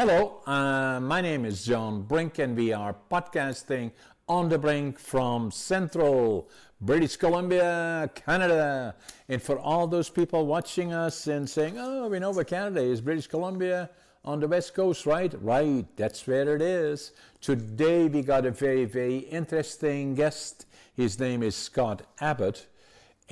Hello, my name is John Brink, and we are podcasting on the Brink from Central British Columbia, Canada. And for all those people watching us and saying, oh, we know where Canada is, British Columbia on the West Coast, right? Right, that's where it is. Today we got a very, very interesting guest. His name is Scott Abbott.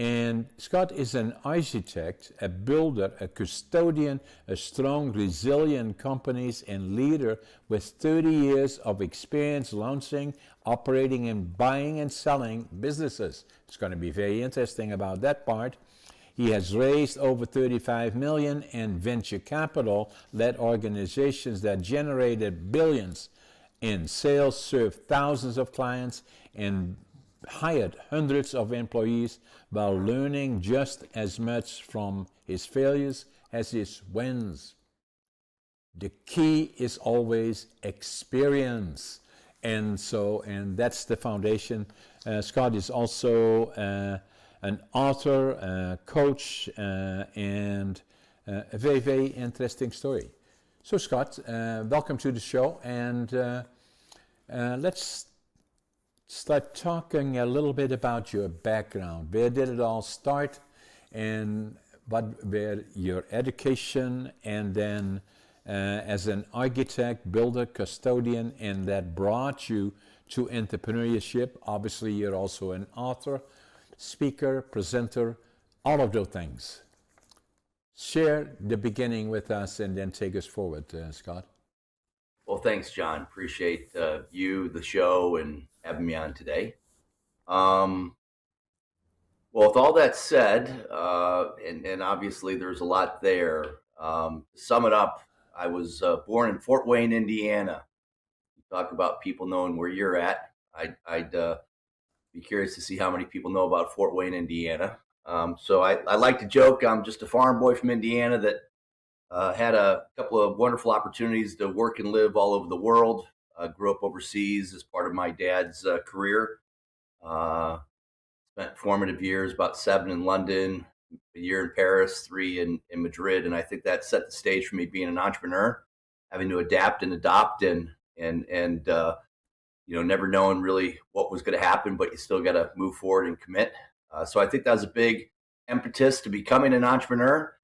And Scott is an architect, a builder, a custodian, a strong, resilient companies and leader with 30 years of experience launching, operating, and buying and selling businesses. It's going to be very interesting about that part. He has raised over $35 million in venture capital-led organizations that generated billions in sales, served thousands of clients, and hired hundreds of employees while learning just as much from his failures as his wins. The key is always experience. And that's the foundation. Scott is also an author, a coach, and a very, very interesting story. So Scott, welcome to the show, and let's start talking a little bit about your background. Where did it all start, and what were your education, and then as an architect, builder, custodian, and that brought you to entrepreneurship. Obviously, you're also an author, speaker, presenter, all of those things. Share the beginning with us and then take us forward, Scott. Well, thanks, John. Appreciate you, the show, and having me on today. Well, with all that said, and obviously there's a lot there, to sum it up, I was born in Fort Wayne, Indiana. You talk about people knowing where you're at. I'd be curious to see how many people know about Fort Wayne, Indiana. So I like to joke I'm just a farm boy from Indiana that had a couple of wonderful opportunities to work and live all over the world. Grew up overseas as part of my dad's career. Spent formative years, about 7 in London, a year in Paris, 3 in Madrid. And I think that set the stage for me being an entrepreneur, having to adapt and adopt and never knowing really what was going to happen, but you still got to move forward and commit. So I think that was a big impetus to becoming an entrepreneur,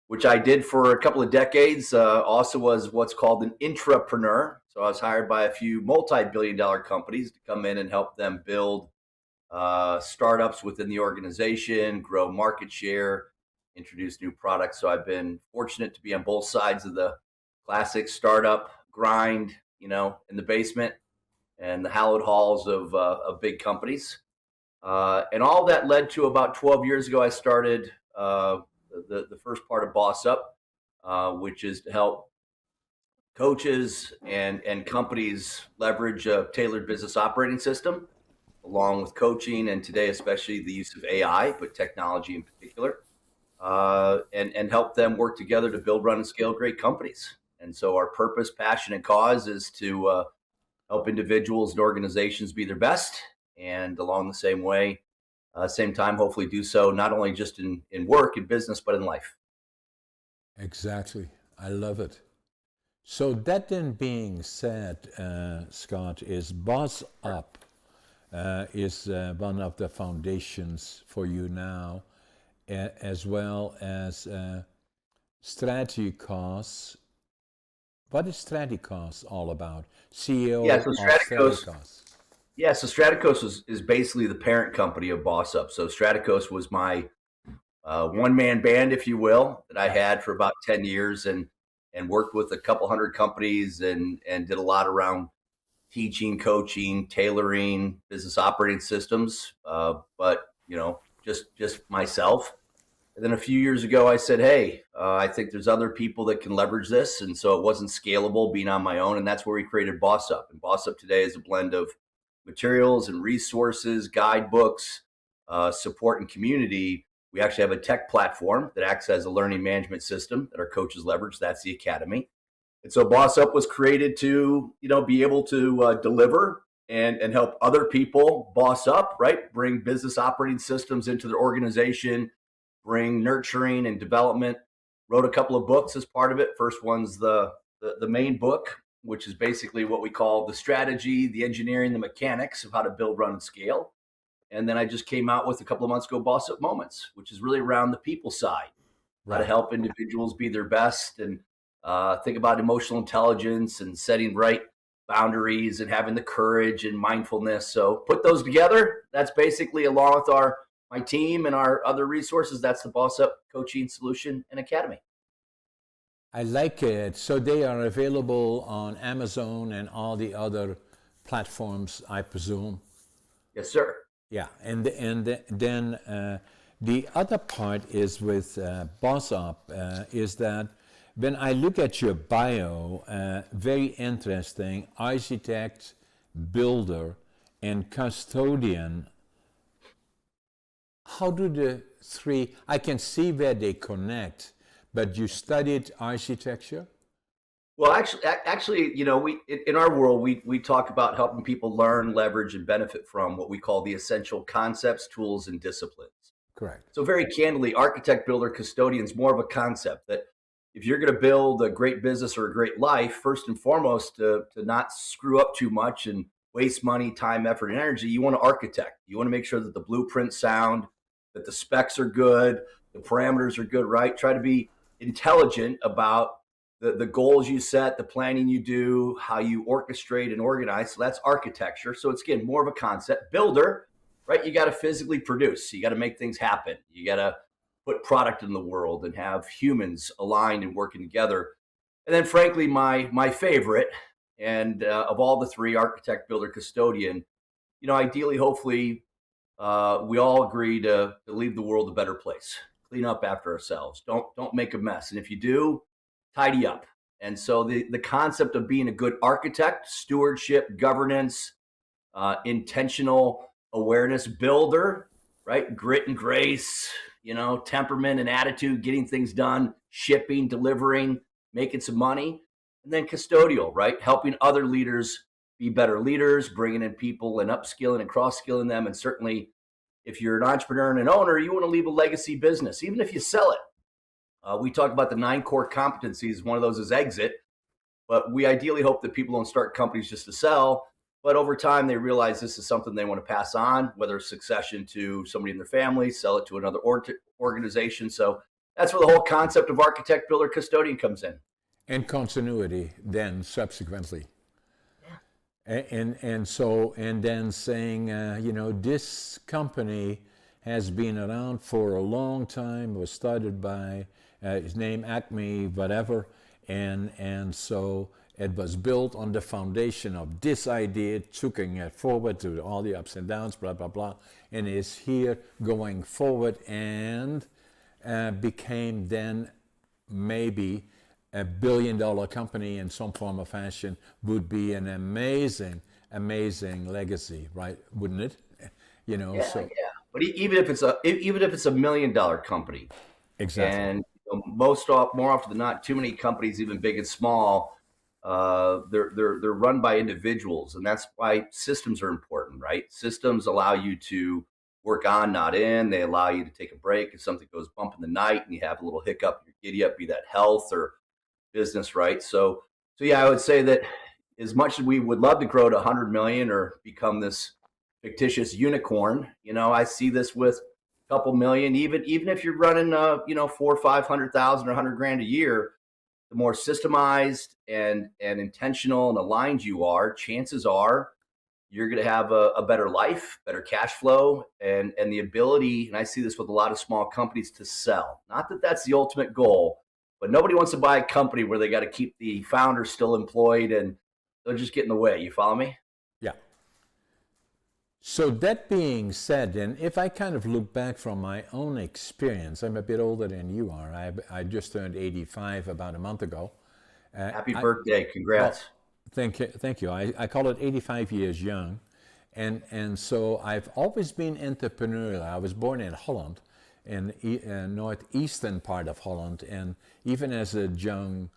which I did for a couple of decades. Also was what's called an intrapreneur. So I was hired by a few multi-billion-dollar companies to come in and help them build startups within the organization, grow market share, introduce new products. So I've been fortunate to be on both sides of the classic startup grind, in the basement and the hallowed halls of big companies. And all that led to about 12 years ago, I started the first part of BOS-UP, which is to help coaches and companies leverage a tailored business operating system, along with coaching, and today especially the use of AI, but technology in particular, and help them work together to build, run, and scale great companies. And so our purpose, passion, and cause is to help individuals and organizations be their best, and along the same time, hopefully do so not only just in work and business, but in life. Exactly. I love it. So that then being said, Scott, is BOS-UP is one of the foundations for you now, as well as Straticos. What is Straticos all about? CEO Yeah, so of Straticos. Yeah, so Straticos is basically the parent company of BOS-UP. So Straticos was my one-man band, if you will, that I had for about 10 years and worked with a couple hundred companies and did a lot around teaching, coaching, tailoring, business operating systems. But, just myself. And then a few years ago, I said, hey, I think there's other people that can leverage this. And so it wasn't scalable being on my own. And that's where we created BOS-UP. And BOS-UP today is a blend of materials and resources, guidebooks, support, and community. We actually have a tech platform that acts as a learning management system that our coaches leverage. That's the Academy. And so BOS-UP was created to, be able to deliver and help other people boss up, right? Bring business operating systems into their organization, bring nurturing and development. Wrote a couple of books as part of it. First one's the the main book, which is basically what we call the strategy, the engineering, the mechanics of how to build, run, and scale. And then I just came out with a couple of months ago, BOS-UP Moments, which is really around the people side, how to Right. help individuals be their best and think about emotional intelligence and setting right boundaries and having the courage and mindfulness. So put those together. That's basically, along with my team and our other resources, that's the BOS-UP Coaching Solution and Academy. I like it. So they are available on Amazon and all the other platforms, I presume. Yes, sir. Yeah, and then the other part is with BOS-UP is that when I look at your bio, very interesting, architect, builder, and custodian. How do the three? I can see where they connect, but you studied architecture. Well, actually, we in our world we talk about helping people learn, leverage, and benefit from what we call the essential concepts, tools, and disciplines. Correct. So very candidly, architect, builder, custodian is more of a concept that if you're going to build a great business or a great life, first and foremost, to not screw up too much and waste money, time, effort, and energy, you want to architect. You want to make sure that the blueprints sound, that the specs are good, the parameters are good, right? Try to be intelligent about the goals you set, the planning you do, how you orchestrate and organize. So that's architecture. So it's, again, more of a concept. Builder, right? You got to physically produce. You got to make things happen. You got to put product in the world and have humans aligned and working together. And then, frankly, my favorite, and of all the three, architect, builder, custodian, ideally, hopefully, we all agree to leave the world a better place. Clean up after ourselves. Don't make a mess. And if you do, tidy up. And so the concept of being a good architect, stewardship, governance, intentional awareness builder, right? Grit and grace, temperament and attitude, getting things done, shipping, delivering, making some money. And then custodial, right? Helping other leaders be better leaders, bringing in people and upskilling and cross-skilling them. And certainly, if you're an entrepreneur and an owner, you want to leave a legacy business, even if you sell it. We talk about the 9 core competencies. One of those is exit. But we ideally hope that people don't start companies just to sell, but over time they realize this is something they want to pass on, whether it's succession to somebody in their family, sell it to another organization. So that's where the whole concept of architect, builder, custodian comes in. And continuity then subsequently. And then saying, this company has been around for a long time, was started by his name Acme, whatever, and so it was built on the foundation of this idea, taking it forward to all the ups and downs, blah, blah, blah, and is here going forward and became then maybe $1 billion company in some form or fashion would be an amazing legacy, right? Wouldn't it? Yeah. But even if it's a $1 million company, exactly. And more often than not, too many companies, even big and small, they're run by individuals, and that's why systems are important, right? Systems allow you to work on, not in. They allow you to take a break if something goes bump in the night and you have a little hiccup, you're giddy up, be that health or business, right? So yeah, I would say that as much as we would love to grow to 100 million or become this fictitious unicorn, I see this with a couple million, even if you're running, 400,000 or 500,000 or 100 grand a year, the more systemized and intentional and aligned you are, chances are you're going to have a better life, better cash flow, and the ability, and I see this with a lot of small companies, to sell. Not that that's the ultimate goal, but nobody wants to buy a company where they got to keep the founder still employed and they'll just get in the way. You follow me? Yeah. So that being said, and if I kind of look back from my own experience, I'm a bit older than you are. I just turned 85 about a month ago. Happy birthday. Congrats. Well, thank you. I call it 85 years young. And so I've always been entrepreneurial. I was born in Holland, in northeastern part of Holland. And even as a young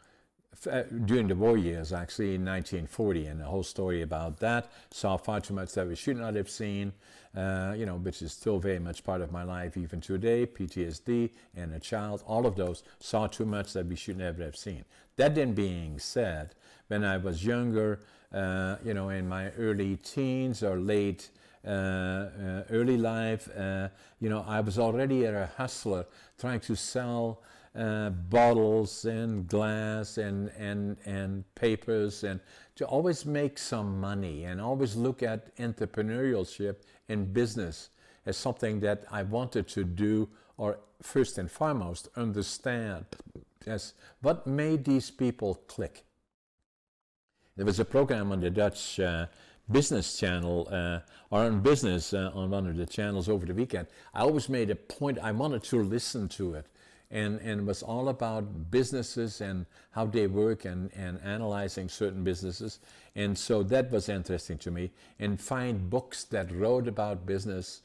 during the war years, actually in 1940, and the whole story about that. Saw far too much that we should not have seen, which is still very much part of my life even today. PTSD and a child, all of those, saw too much that we should never have seen. That then being said, when I was younger, in my early teens or late early life, I was already a hustler trying to sell bottles and glass and papers, and to always make some money and always look at entrepreneurship and business as something that I wanted to do, or first and foremost understand as what made these people click. There was a program on the Dutch business channel, or on business on one of the channels over the weekend. I always made a point, I wanted to listen to it. And it was all about businesses and how they work and analyzing certain businesses. And so that was interesting to me. And find books that wrote about business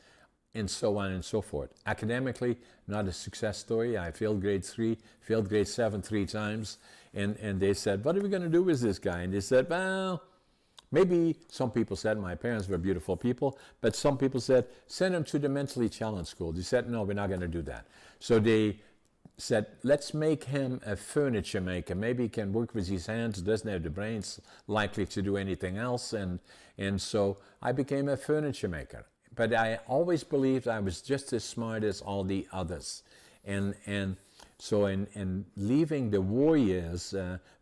and so on and so forth. Academically, not a success story. I failed grade 3, failed grade 7 3 times. And they said, what are we going to do with this guy? And they said, well, maybe some people said, my parents were beautiful people, but some people said, send him to the mentally challenged school. They said, no, we're not going to do that. So they said, let's make him a furniture maker. Maybe he can work with his hands, doesn't have the brains likely to do anything else. And so I became a furniture maker. But I always believed I was just as smart as all the others. And so in leaving the war years,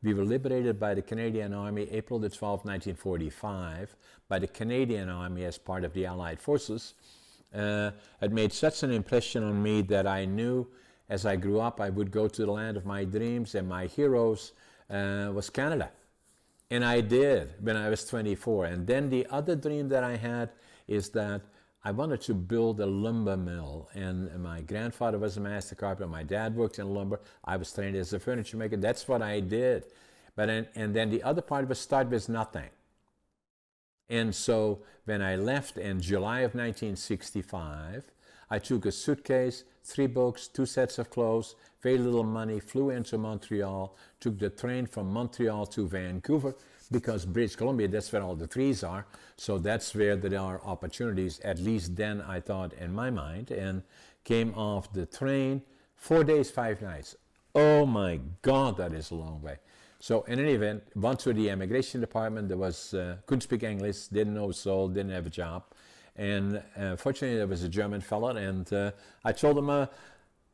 we were liberated by the Canadian Army, April the 12th, 1945, by the Canadian Army as part of the Allied forces. It made such an impression on me that I knew as I grew up, I would go to the land of my dreams, and my heroes was Canada. And I did when I was 24. And then the other dream that I had is that I wanted to build a lumber mill. And my grandfather was a master carpenter. My dad worked in lumber. I was trained as a furniture maker. That's what I did. And then the other part was start with nothing. And so when I left in July of 1965, I took a suitcase, 3 books, 2 sets of clothes, very little money, flew into Montreal, took the train from Montreal to Vancouver, because British Columbia, that's where all the trees are. So that's where there are opportunities, at least then I thought in my mind, and came off the train, 4 days, 5 nights. Oh my God, that is a long way. So in any event, went to the immigration department. There was, couldn't speak English, didn't know a soul, didn't have a job. And fortunately, there was a German fellow, and I told him I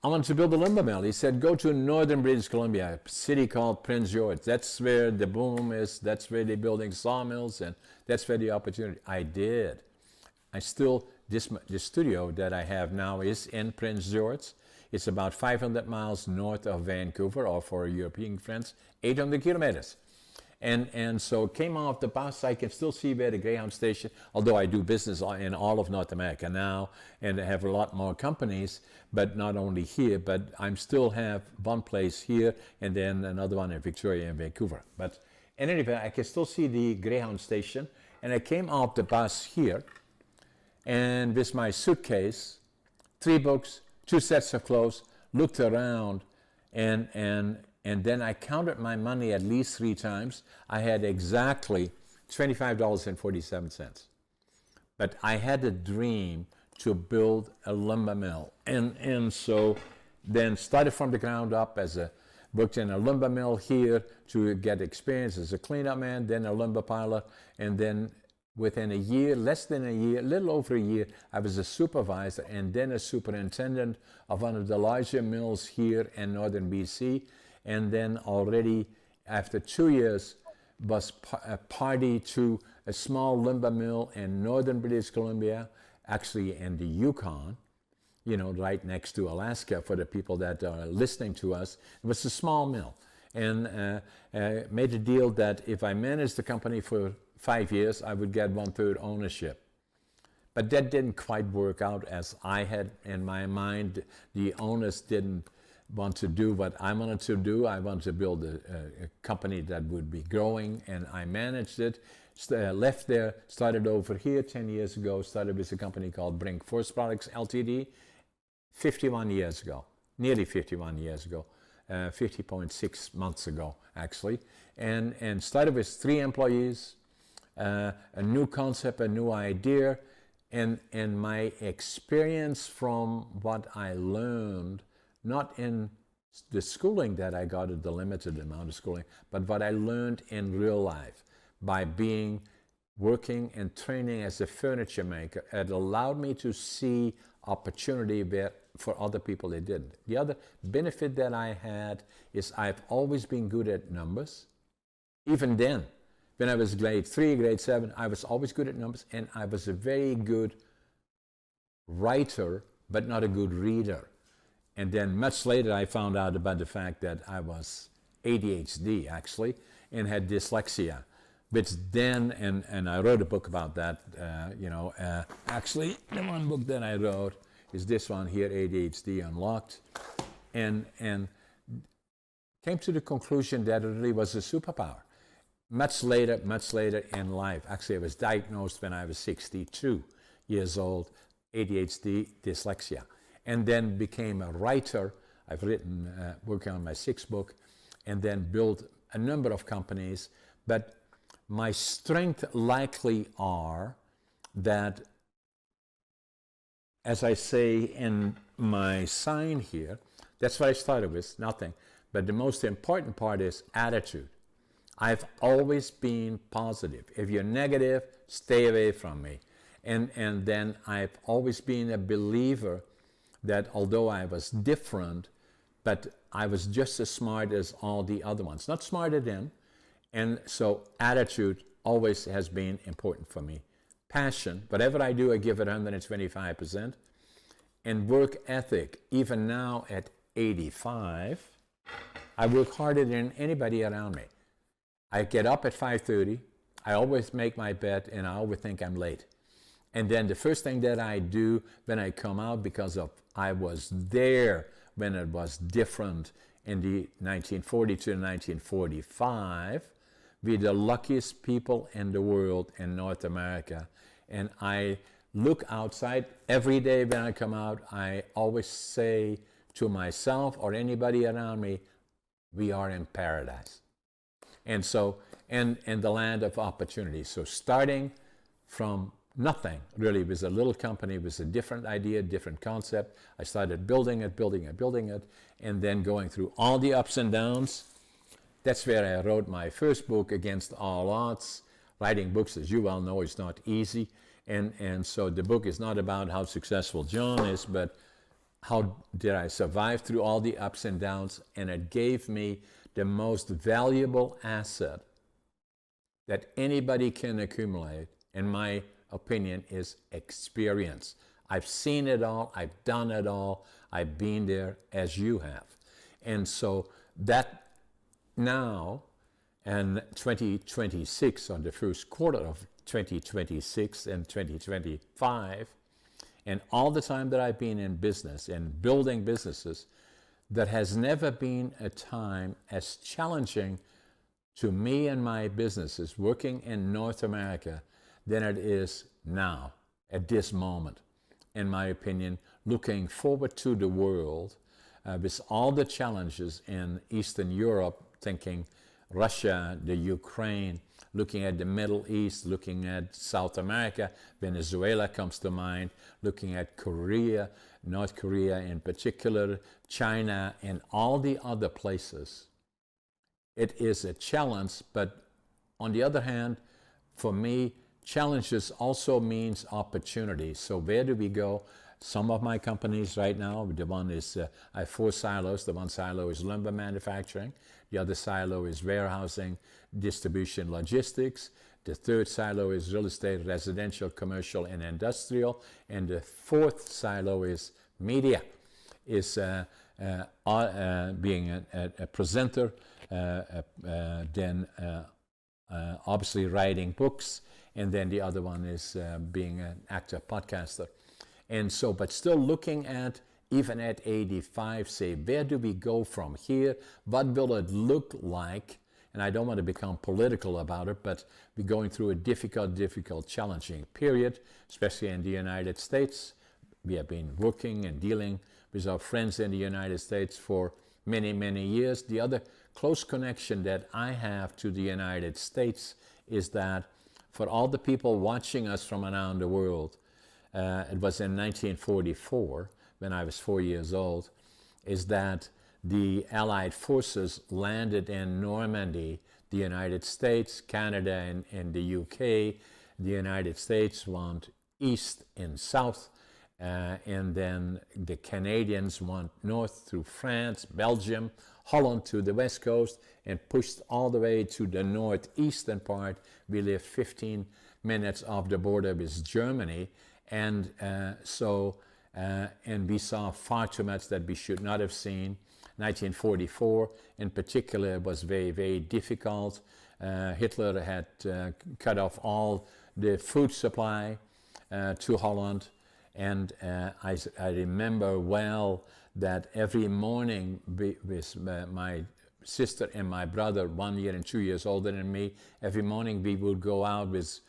wanted to build a lumber mill. He said, go to northern British Columbia, a city called Prince George. That's where the boom is. That's where they're building sawmills, and that's where the opportunity. I did. I still, the studio that I have now is in Prince George. It's about 500 miles north of Vancouver, or for European friends, 800 kilometers. And so came off the bus. I can still see where the Greyhound station, although I do business in all of North America now, and I have a lot more companies, but not only here, but I still have one place here and then another one in Victoria and Vancouver. But in any event, I can still see the Greyhound station, and I came off the bus here, and with my suitcase, 3 books, 2 sets of clothes, looked around, and then I counted my money at least 3 times. I had exactly $25.47. But I had a dream to build a lumber mill. And so then started from the ground up worked in a lumber mill here to get experience as a cleanup man, then a lumber piler, and then within a year, less than a year, a little over a year, I was a supervisor and then a superintendent of one of the larger mills here in northern BC. And then already after 2 years was a party to a small lumber mill in northern British Columbia, actually in the Yukon, right next to Alaska for the people that are listening to us. It was a small mill, and made a deal that if I managed the company for 5 years, I would get 1/3 ownership. But that didn't quite work out as I had in my mind. The owners didn't want to do what I wanted to do. I wanted to build a company that would be growing, and I managed it. Left there, started over here 10 years ago, started with a company called Brink Forest Products Ltd. 51 years ago, nearly 51 years ago. 50.6 months ago, actually. And started with 3 employees, a new concept, a new idea, and my experience from what I learned, not in the schooling that I got, the limited amount of schooling, but what I learned in real life by working and training as a furniture maker. It allowed me to see opportunity where for other people they didn't. The other benefit that I had is I've always been good at numbers. Even then, when I was grade 3, grade 7, I was always good at numbers, and I was a very good writer, but not a good reader. And then much later I found out about the fact that I was ADHD actually, and had dyslexia. Which then, and I wrote a book about that, actually the one book that I wrote is this one here, ADHD Unlocked, and came to the conclusion that it really was a superpower. Much later in life, actually I was diagnosed when I was 62 years old, ADHD, dyslexia, and then became a writer. I've written, working on my 6th book, and then built a number of companies, but my strength likely are that, as I say in my sign here, that's what I started with, nothing. But the most important part is attitude. I've always been positive. If you're negative, stay away from me. And then I've always been a believer that although I was different, but I was just as smart as all the other ones. Not smarter than. And so attitude always has been important for me. Passion, whatever I do, I give it 125%. And work ethic, even now at 85, I work harder than anybody around me. I get up at 5:30, I always make my bed, and I always think I'm late. And then the first thing that I do when I come out, because of I was there when it was different in the 1940 to 1945, we're the luckiest people in the world in North America. And I look outside every day when I come out, I always say to myself or anybody around me, we are in paradise. And so, and the land of opportunity. So starting from nothing, really, with a little company, with a different idea, different concept, I started building it, and then going through all the ups and downs. That's where I wrote my first book, Against All Odds. Writing books, as you well know, is not easy. And so the book is not about how successful John is, but how did I survive through all the ups and downs. And it gave me the most valuable asset that anybody can accumulate, in my opinion, is experience. I've seen it all, I've done it all, I've been there as you have. And so that now, and 2026, or the first quarter of 2026 and 2025, and all the time that I've been in business and building businesses, there has never been a time as challenging to me and my businesses working in North America than it is now, at this moment. In my opinion, looking forward to the world with all the challenges in Eastern Europe, thinking Russia, the Ukraine, looking at the Middle East, looking at South America, Venezuela comes to mind, looking at Korea, North Korea in particular, China, and all the other places. It is a challenge, but on the other hand, for me, challenges also means opportunity. So where do we go? Some of my companies right now, the one is, I have 4 silos. The one silo is lumber manufacturing. The other silo is warehousing, distribution, logistics. The 3rd silo is real estate, residential, commercial, and industrial. And the 4th silo is media, is being a presenter, then obviously writing books, and then the other one is being an actor, podcaster. And so, but still looking at, even at 85, say, where do we go from here? What will it look like? And I don't want to become political about it, but we're going through a difficult, challenging period, especially in the United States. We have been working and dealing with our friends in the United States for many, many years. The other close connection that I have to the United States is that for all the people watching us from around the world, it was in 1944, when I was 4 years old, is that the Allied forces landed in Normandy, the United States, Canada, and the UK. The United States went east and south, and then the Canadians went north through France, Belgium, Holland to the west coast, and pushed all the way to the northeastern part. We lived 15 minutes off the border with Germany, and and we saw far too much that we should not have seen. 1944 in particular was very, very difficult. Hitler had cut off all the food supply to Holland, and I remember well that every morning with my sister and my brother, 1 year and 2 years older than me, every morning we would go out with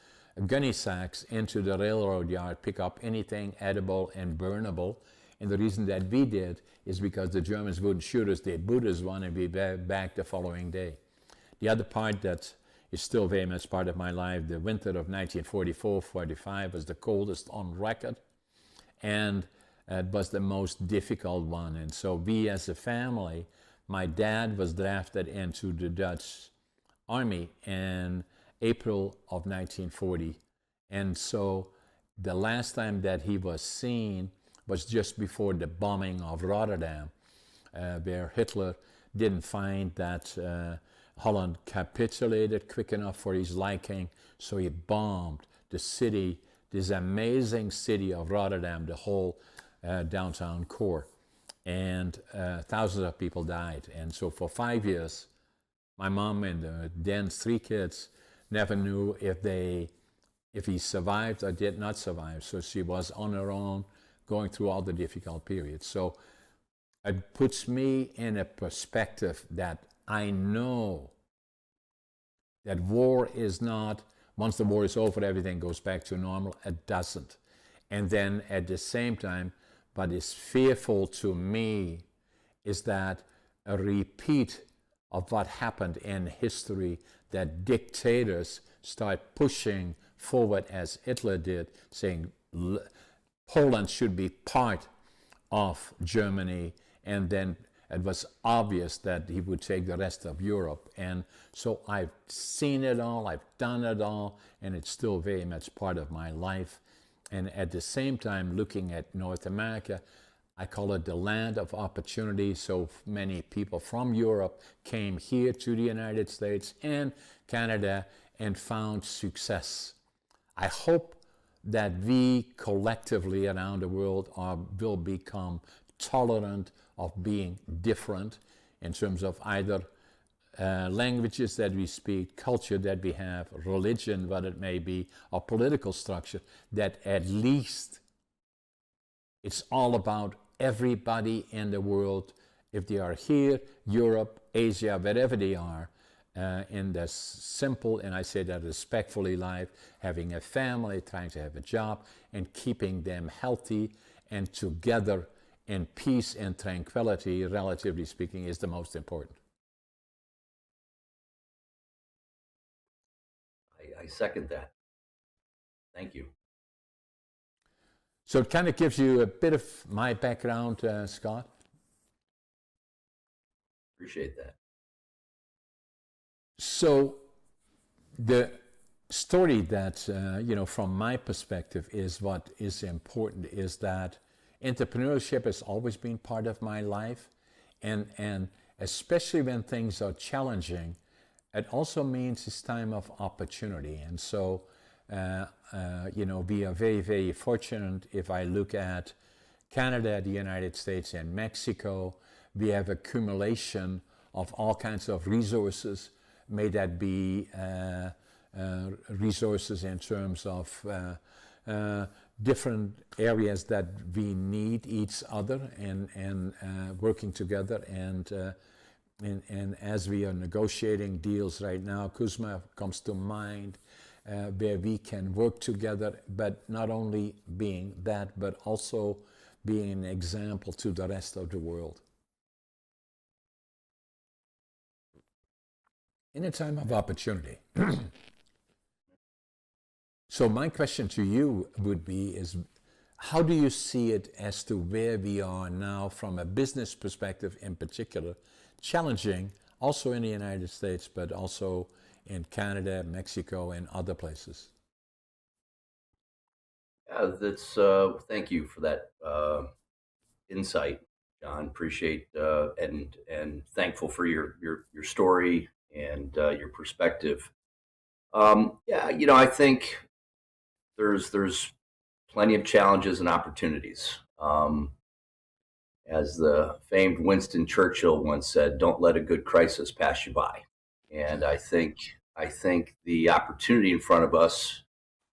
gunny sacks into the railroad yard, pick up anything edible and burnable. And the reason that we did is because the Germans wouldn't shoot us, they boot us one and be back the following day. The other part that is still very much part of my life, the winter of 1944-45 was the coldest on record, and it was the most difficult one. And so we as a family, my dad was drafted into the Dutch Army in April of 1940. And so the last time that he was seen was just before the bombing of Rotterdam, where Hitler didn't find that Holland capitulated quick enough for his liking, so he bombed the city, this amazing city of Rotterdam, the whole downtown core. And thousands of people died. And so for 5 years, my mom and Dan's 3 kids never knew if he survived or did not survive. So she was on her own, going through all the difficult periods. So it puts me in a perspective that I know that war is not, once the war is over, everything goes back to normal. It doesn't. And then at the same time, what is fearful to me is that a repeat of what happened in history, that dictators start pushing forward as Hitler did, saying Poland should be part of Germany, and then it was obvious that he would take the rest of Europe. And so I've seen it all, I've done it all, and it's still very much part of my life. And at the same time, looking at North America, I call it the land of opportunity. So many people from Europe came here to the United States and Canada and found success. I hope that we collectively around the world will become tolerant of being different in terms of either languages that we speak, culture that we have, religion, what it may be, or political structure, that at least it's all about everybody in the world, if they are here, Europe, Asia, wherever they are, in this simple, and I say that respectfully, life, having a family, trying to have a job, and keeping them healthy and together in peace and tranquility, relatively speaking, is the most important. I second that. Thank you. So it kind of gives you a bit of my background, Scott. Appreciate that. So the story that, from my perspective is what is important is that entrepreneurship has always been part of my life. And especially when things are challenging, it also means it's time of opportunity. And so, we are very, very fortunate. If I look at Canada, the United States, and Mexico, we have accumulation of all kinds of resources. May that be resources in terms of different areas that we need each other and working together. And as we are negotiating deals right now, Kuzma comes to mind, where we can work together, but not only being that, but also being an example to the rest of the world. in a time of opportunity. So my question to you would be is, how do you see it as to where we are now from a business perspective in particular, challenging also in the United States, but also in Canada, Mexico, and other places? Yeah, that's thank you for that insight, John. Appreciate and thankful for your story and your perspective. Yeah, I think there's plenty of challenges and opportunities. As the famed Winston Churchill once said, "Don't let a good crisis pass you by." And I think the opportunity in front of us.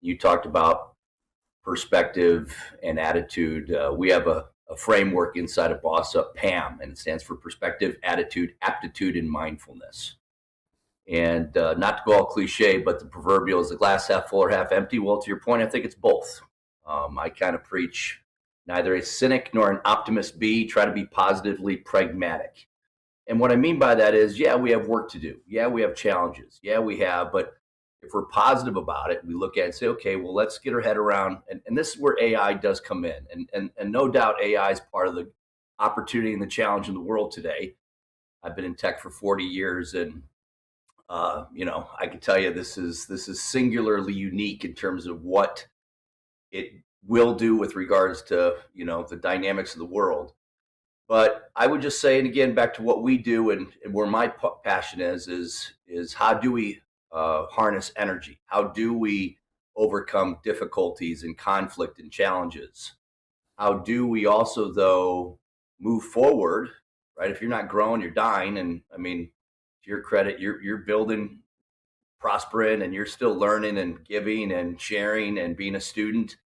You talked about perspective and attitude. We have a framework inside of BOS-UP PAM, and it stands for perspective, attitude, aptitude, and mindfulness. And not to go all cliche, but the proverbial is the glass half full or half empty. Well, to your point, I think it's both. I kind of preach neither a cynic nor an optimist be, try to be positively pragmatic. And what I mean by that is, yeah, we have work to do. Yeah, we have challenges. Yeah, we have. But if we're positive about it, we look at it and say, okay, well, let's get our head around. And this is where AI does come in. And no doubt AI is part of the opportunity and the challenge in the world today. I've been in tech for 40 years, and I can tell you this is singularly unique in terms of what it will do with regards to the dynamics of the world. But I would just say, and again, back to what we do and where my passion is how do we harness energy? How do we overcome difficulties and conflict and challenges? How do we also, though, move forward? Right? If you're not growing, you're dying. And I mean, to your credit, you're building, prospering, and you're still learning and giving and sharing and being a student.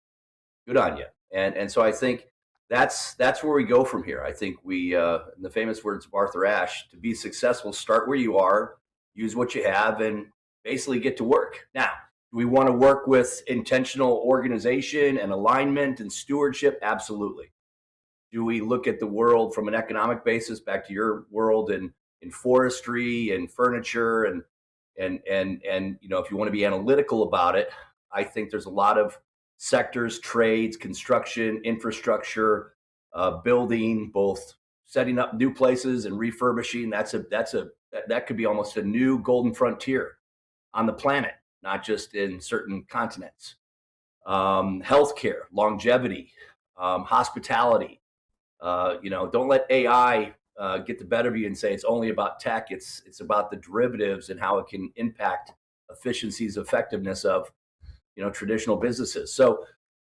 Good on you. And so I think that's where we go from here. I think we, in the famous words of Arthur Ashe, to be successful, start where you are, use what you have, and basically get to work. Now, do we want to work with intentional organization and alignment and stewardship? Absolutely. Do we look at the world from an economic basis, back to your world in forestry and furniture and if you want to be analytical about it, I think there's a lot of sectors, trades, construction, infrastructure, building, both setting up new places and refurbishing. That could be almost a new golden frontier on the planet, not just in certain continents. Healthcare, longevity, hospitality. Don't let AI get the better of you and say it's only about tech. It's about the derivatives and how it can impact efficiencies, effectiveness of traditional businesses. So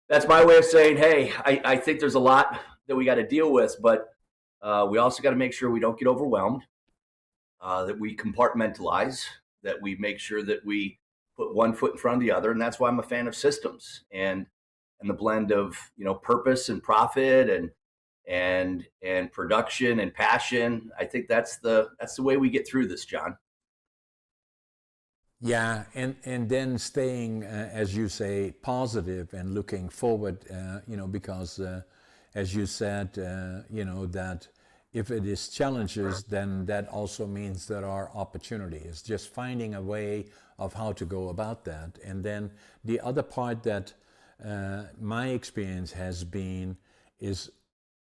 that's my way of saying, hey, I think there's a lot that we got to deal with, but we also got to make sure we don't get overwhelmed, that we compartmentalize, that we make sure that we put one foot in front of the other. And that's why I'm a fan of systems and the blend of purpose and profit and production and passion. I think that's the way we get through this, John. Yeah, and then staying, as you say, positive and looking forward, because as you said, that if it is challenges, then that also means there are opportunities. Just finding a way of how to go about that. And then the other part that my experience has been is,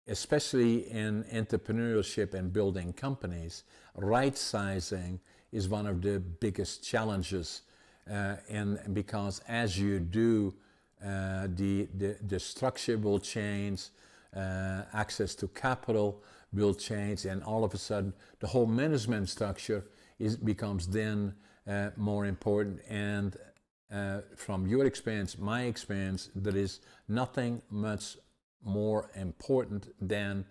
especially in entrepreneurship and building companies, right sizing is one of the biggest challenges, and because as you do, the structure will change, access to capital will change, and all of a sudden the whole management structure becomes then more important. And from your experience, my experience, there is nothing much more important than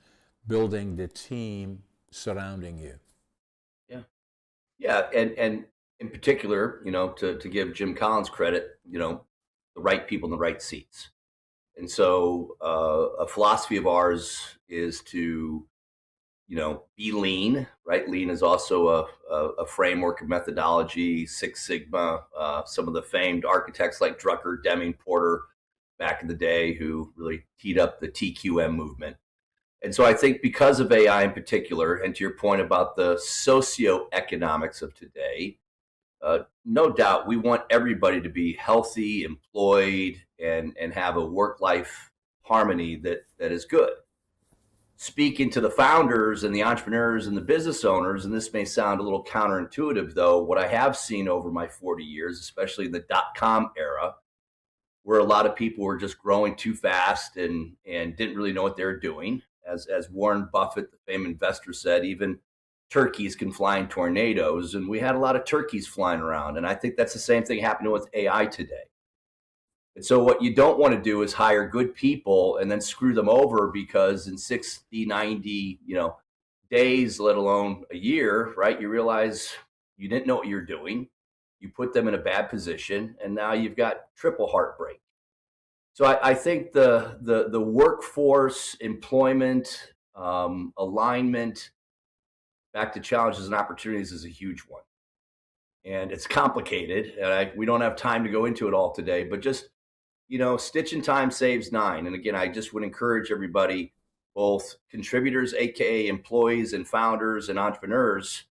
building the team surrounding you. Yeah, and in particular, to give Jim Collins credit, the right people in the right seats. And so a philosophy of ours is to, be lean, right? Lean is also a framework of methodology, Six Sigma, some of the famed architects like Drucker, Deming, Porter, back in the day, who really teed up the TQM movement. And so I think because of AI in particular, and to your point about the socioeconomics of today, no doubt we want everybody to be healthy, employed, and have a work-life harmony that is good. Speaking to the founders and the entrepreneurs and the business owners, and this may sound a little counterintuitive, though, what I have seen over my 40 years, especially in the dot-com era, where a lot of people were just growing too fast and didn't really know what they were doing. As Warren Buffett, the famous investor, said, even turkeys can fly in tornadoes, and we had a lot of turkeys flying around. And I think that's the same thing happening with AI today. And so what you don't want to do is hire good people and then screw them over, because in 60, 90, days, let alone a year, right, you realize you didn't know what you're doing. You put them in a bad position, and now you've got triple heartbreak. So I think the workforce, employment, alignment, back to challenges and opportunities, is a huge one. And it's complicated, and we don't have time to go into it all today, but just, stitching time saves nine. And again, I just would encourage everybody, both contributors, AKA employees, and founders and entrepreneurs,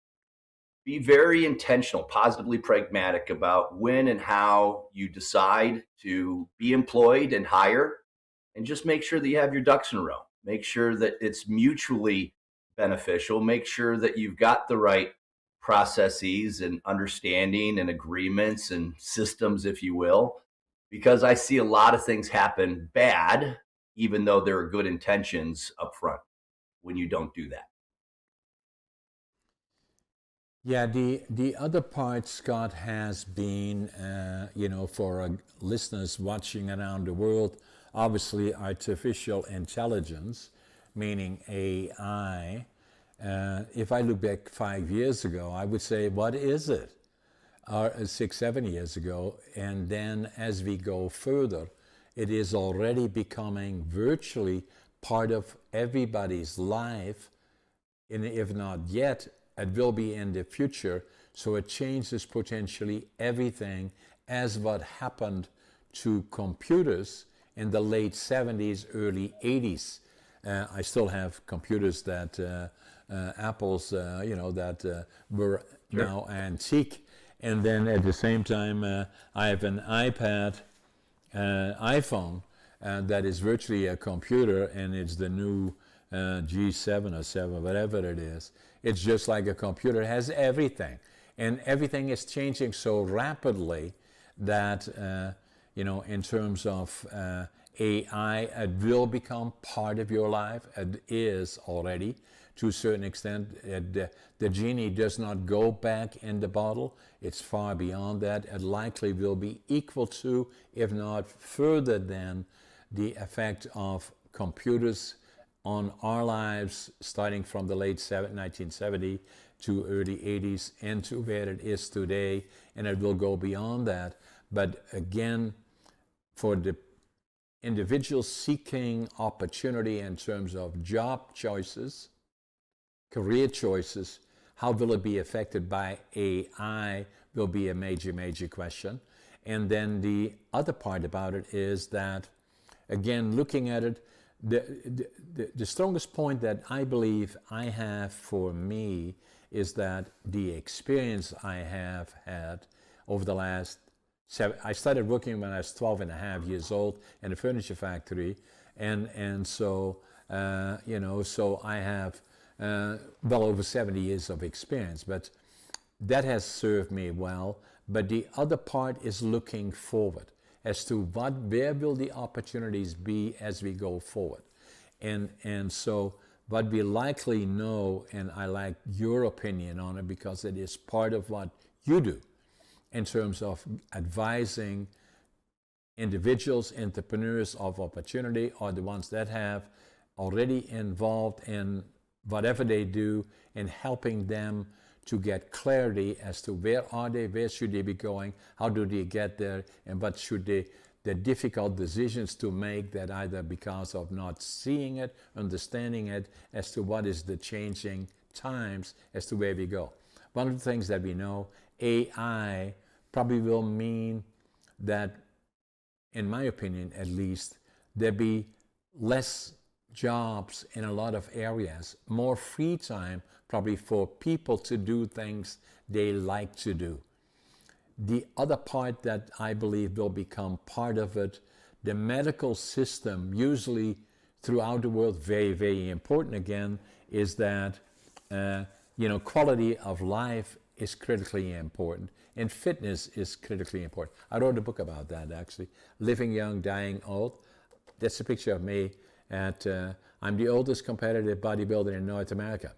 be very intentional, positively pragmatic about when and how you decide to be employed and hire, and just make sure that you have your ducks in a row. Make sure that it's mutually beneficial. Make sure that you've got the right processes and understanding and agreements and systems, if you will, because I see a lot of things happen bad, even though there are good intentions up front, when you don't do that. Yeah, the other part, Scott, has been, for listeners watching around the world, obviously artificial intelligence, meaning AI. If I look back 5 years ago, I would say, what is it? Or 6, 7 years ago. And then as we go further, it is already becoming virtually part of everybody's life, and if not yet, it will be in the future. So it changes potentially everything, as what happened to computers in the late 70s, early 80s. I still have computers that Apple's, that were Sure. now antique. And then at the same time, I have an iPad, iPhone, that is virtually a computer, and it's the new G7 or 7, whatever it is. It's just like a computer, it has everything. And everything is changing so rapidly that, in terms of AI, it will become part of your life. It is already, to a certain extent. The genie does not go back in the bottle. It's far beyond that. It likely will be equal to, if not further than, the effect of computers on our lives, starting from the late 1970 to early 80s into where it is today, and it will go beyond that. But again, for the individuals seeking opportunity in terms of job choices, career choices, how will it be affected by AI will be a major, major question. And then the other part about it is that, again, looking at it, the strongest point that I believe I have for me is that the experience I have had over the last I started working when I was 12 and a half years old in a furniture factory, and so so I have well over 70 years of experience, but that has served me well. But the other part is looking forward as to where will the opportunities be as we go forward, and so what we likely know, and I like your opinion on it because it is part of what you do in terms of advising individuals, entrepreneurs of opportunity, or the ones that have already involved in whatever they do, in helping them to get clarity as to where are they, where should they be going, how do they get there, and what should they, the difficult decisions to make, that either because of not seeing it, understanding it, as to what is the changing times, as to where we go. One of the things that we know, AI probably will mean that, in my opinion at least, there be less jobs in a lot of areas, more free time probably for people to do things they like to do. the other part that I believe will become part of it, the medical system, usually throughout the world, very, very important again, is that, quality of life is critically important, and fitness is critically important. I wrote a book about that, actually. Living Young, Dying Old. That's a picture of me I'm the oldest competitive bodybuilder in North America.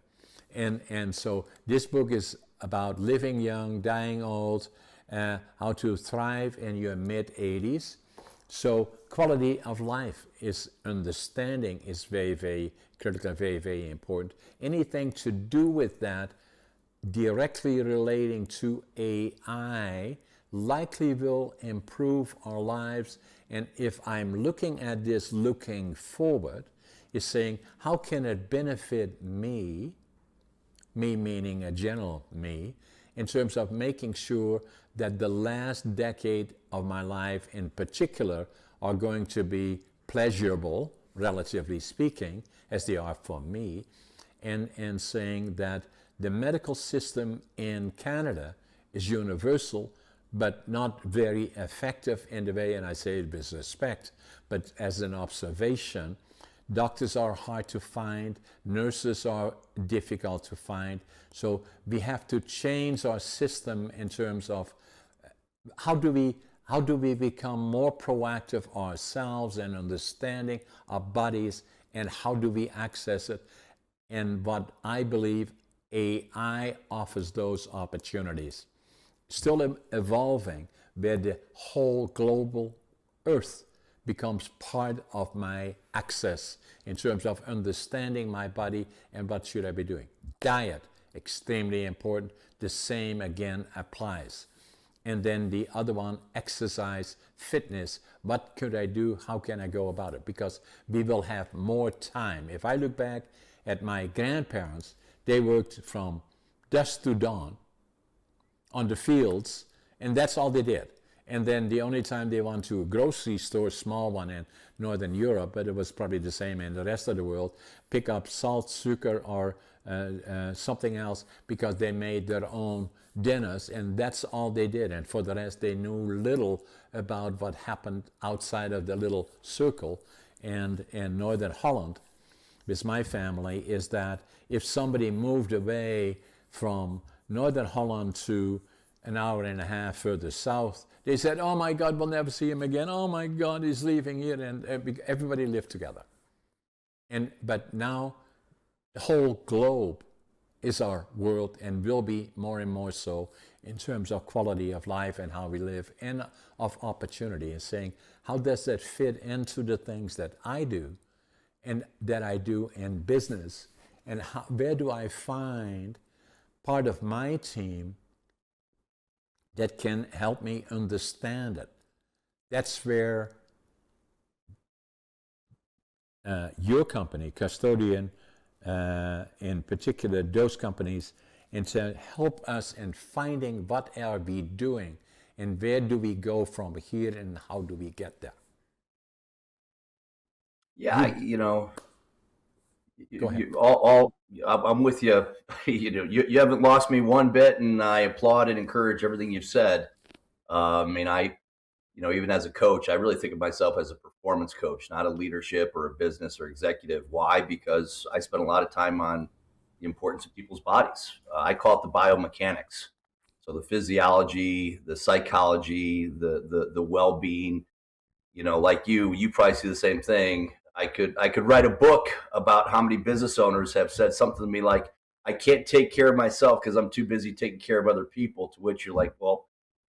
And so this book is about living young, dying old, how to thrive in your mid-80s. So quality of life is understanding is very, very critical, very, very important. Anything to do with that directly relating to AI likely will improve our lives. And if I'm looking at this looking forward, is saying, how can it benefit me meaning a general me, in terms of making sure that the last decade of my life in particular are going to be pleasurable, relatively speaking, as they are for me, and saying that the medical system in Canada is universal, but not very effective in the way, and I say it with respect, but as an observation. Doctors are hard to find, nurses are difficult to find, so we have to change our system in terms of how do we become more proactive ourselves in understanding our bodies, and how do we access it. And what I believe AI offers those opportunities. Still evolving, where the whole global earth becomes part of my access in terms of understanding my body and what should I be doing. Diet, extremely important. The same again applies. And then the other one, exercise, fitness. What could I do? How can I go about it? Because we will have more time. If I look back at my grandparents, they worked from dusk to dawn on the fields, and that's all they did. And then the only time they went to a grocery store, small one in Northern Europe, but it was probably the same in the rest of the world, pick up salt, sugar, or something else, because they made their own dinners, and that's all they did. And for the rest, they knew little about what happened outside of the little circle. And in Northern Holland, with my family, is that if somebody moved away from Northern Holland to an hour and a half further south, they said, oh my God, we'll never see him again. Oh my God, he's leaving here. And everybody lived together. But now the whole globe is our world, and will be more and more so in terms of quality of life and how we live, and of opportunity, and saying, how does that fit into the things that I do and that I do in business? And where do I find part of my team that can help me understand it? That's where your company, Custodian, in particular, those companies, and to help us in finding what are we doing and where do we go from here and how do we get there. Yeah, Go ahead. I'm with you. You haven't lost me one bit, and I applaud and encourage everything you've said. Even as a coach, I really think of myself as a performance coach, not a leadership or a business or executive. Why? Because I spend a lot of time on the importance of people's bodies. I call it the biomechanics. So the physiology, the psychology, the well-being. Like you probably see the same thing. I could write a book about how many business owners have said something to me like, I can't take care of myself because I'm too busy taking care of other people. To which you're like, well,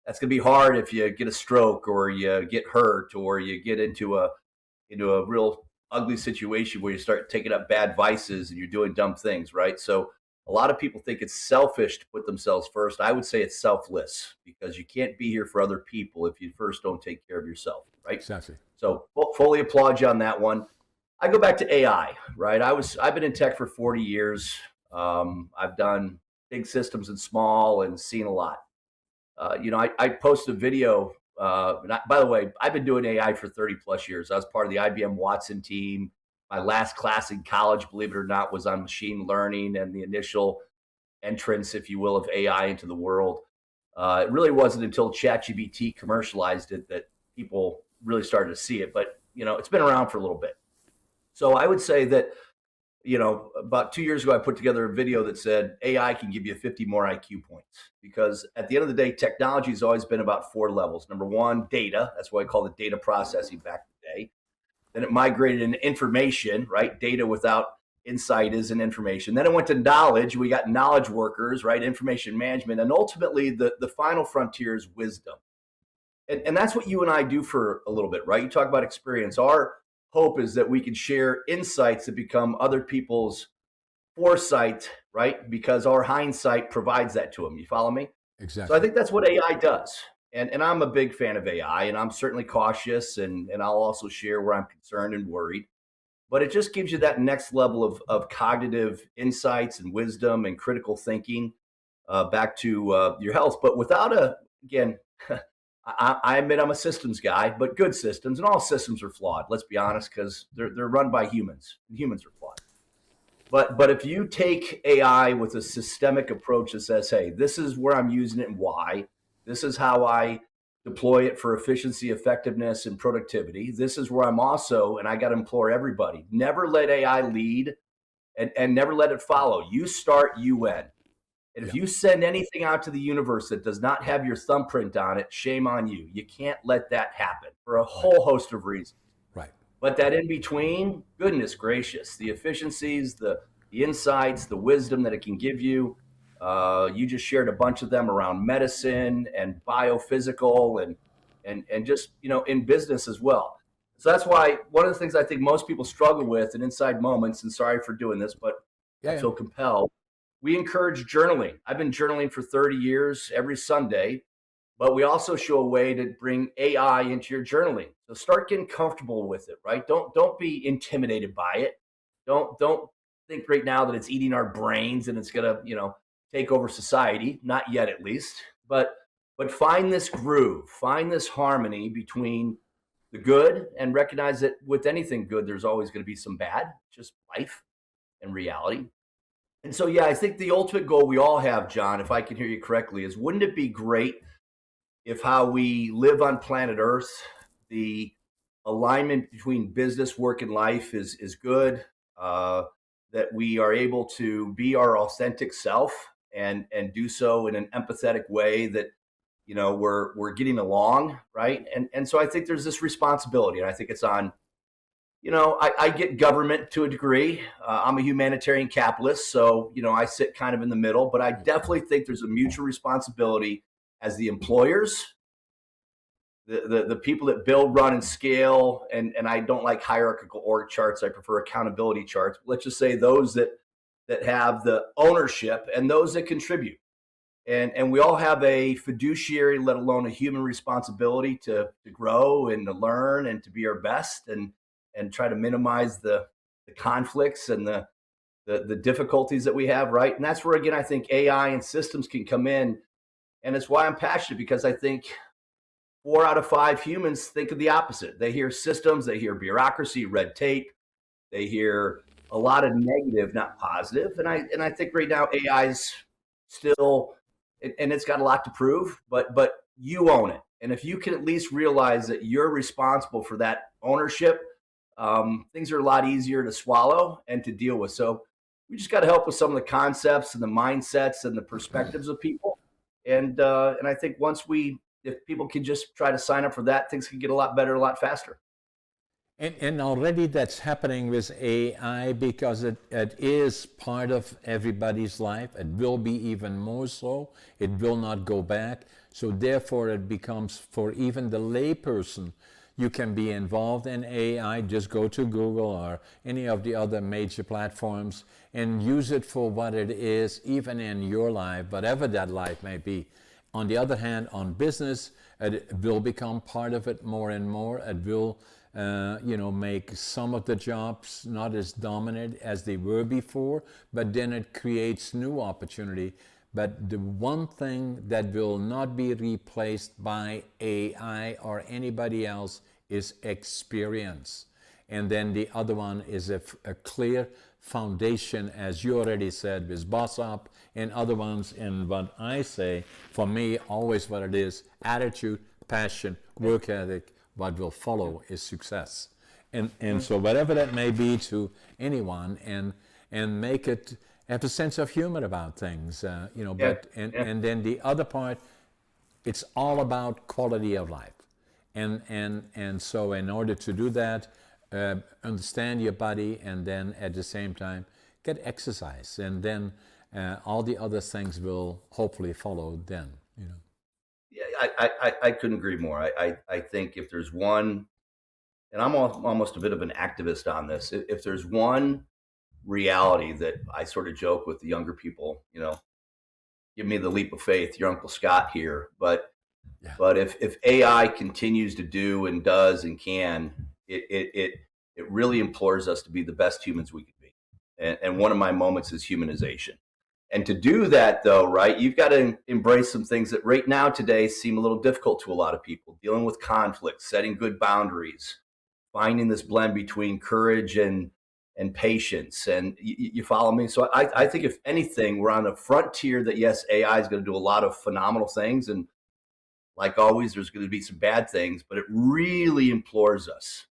that's going to be hard if you get a stroke or you get hurt or you get into a real ugly situation where you start taking up bad vices and you're doing dumb things, right? So a lot of people think it's selfish to put themselves first. I would say it's selfless, because you can't be here for other people if you first don't take care of yourself, right? Exactly. So fully applaud you on that one. I go back to AI, right? I've been in tech for 40 years. I've done big systems and small, and seen a lot. I posted a video. By the way, I've been doing AI for 30 plus years. I was part of the IBM Watson team. My last class in college, believe it or not, was on machine learning and the initial entrance, if you will, of AI into the world. It really wasn't until ChatGPT commercialized it that people really started to see it. But it's been around for a little bit. So I would say that about 2 years ago, I put together a video that said AI can give you 50 more IQ points, because at the end of the day, technology has always been about 4 levels. Number one, data. That's what I call the data processing back in the day. Then it migrated into information, right? Data without insight isn't information. Then it went to knowledge. We got knowledge workers, right? Information management. And ultimately, the final frontier is wisdom. And that's what you and I do for a little bit, right? You talk about experience. Our hope is that we can share insights that become other people's foresight, right? Because our hindsight provides that to them. You follow me? So I Exactly. think that's what AI does. And I'm a big fan of AI, and I'm certainly cautious, and I'll also share where I'm concerned and worried. But it just gives you that next level of cognitive insights and wisdom and critical thinking, back to your health. But without again, I admit I'm a systems guy, but good systems, and all systems are flawed. Let's be honest, because they're run by humans, and humans are flawed. But if you take AI with a systemic approach that says, hey, this is where I'm using it and why, this is how I deploy it for efficiency, effectiveness, and productivity. This is where I'm also, and I got to implore everybody, never let AI lead, and never let it follow. You start, you end. And if Yeah. you send anything out to the universe that does not have your thumbprint on it, shame on you. You can't let that happen for a Right. whole host of reasons. Right. But that in between, goodness gracious, the efficiencies, the insights, the wisdom that it can give you. You just shared a bunch of them around medicine and biophysical, and just in business as well. So that's why one of the things I think most people struggle with in Inside Moments, and sorry for doing this, but I Yeah. Yeah. feel compelled. We encourage journaling. I've been journaling for 30 years every Sunday, but we also show a way to bring AI into your journaling. So start getting comfortable with it, right? Don't be intimidated by it. Don't think right now that it's eating our brains and it's gonna, take over society. Not yet, at least. But find this groove, find this harmony between the good, and recognize that with anything good, there's always going to be some bad, just life and reality. And so, yeah, I think the ultimate goal we all have, John, if I can hear you correctly, is wouldn't it be great if how we live on planet Earth, the alignment between business, work, and life is good. That we are able to be our authentic self, and do so in an empathetic way, that we're getting along, right? And so I think there's this responsibility, and I think it's on. I get government to a degree. I'm a humanitarian capitalist, so I sit kind of in the middle. But I definitely think there's a mutual responsibility as the employers, the people that build, run, and scale. And I don't like hierarchical org charts. I prefer accountability charts. Let's just say those that have the ownership, and those that contribute. And we all have a fiduciary, let alone a human responsibility to grow and to learn and to be our best, and try to minimize the conflicts and the difficulties that we have, right? And that's where, again, I think AI and systems can come in. And it's why I'm passionate, because I think 4 out of 5 humans think of the opposite. They hear systems, they hear bureaucracy, red tape, they hear a lot of negative, not positive. And I think right now AI is still, and it's got a lot to prove, but you own it. And if you can at least realize that you're responsible for that ownership, things are a lot easier to swallow and to deal with. So we just got to help with some of the concepts and the mindsets and the perspectives of people. And I think if people can just try to sign up for that, things can get a lot better, a lot faster. And already that's happening with AI, because it is part of everybody's life. It will be even more so. It will not go back. So therefore it becomes, for even the layperson, you can be involved in AI. Just go to Google or any of the other major platforms and use it for what it is, even in your life, whatever that life may be. On the other hand, on business, it will become part of it more and more. It will, make some of the jobs not as dominant as they were before, but then it creates new opportunity. But the one thing that will not be replaced by AI or anybody else is experience. and then the other one is a clear foundation, as you already said, with BOS-UP, and other ones. And what I say, for me, always what it is: attitude, passion, work ethic. What will follow is success. And so whatever that may be to anyone, and make it have a sense of humor about things, But and then the other part, it's all about quality of life, and so in order to do that, understand your body, and then at the same time get exercise, and then all the other things will hopefully follow. Then Yeah, I couldn't agree more. I think if there's one, and I'm almost a bit of an activist on this. If there's one reality that I sort of joke with the younger people, give me the leap of faith, your Uncle Scott here. But Yeah. but if AI continues to do and does and can, it really implores us to be the best humans we can be. And one of my moments is humanization. And to do that, though, right, you've got to embrace some things that right now today seem a little difficult to a lot of people: dealing with conflict, setting good boundaries, finding this blend between courage and patience. And you follow me? So I think if anything, we're on a frontier that, yes, AI is going to do a lot of phenomenal things. And like always, there's going to be some bad things, but it really implores us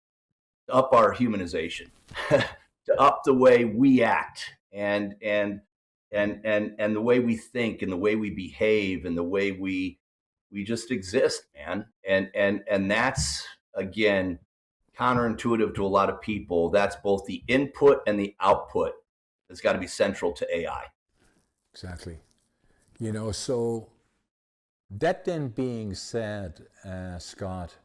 to up our humanization, to up the way we act, and the way we think, and the way we behave, and the way we just exist, man. And that's, again, counterintuitive to a lot of people. That's both the input and the output that's got to be central to AI. Exactly. So that then being said, Scott,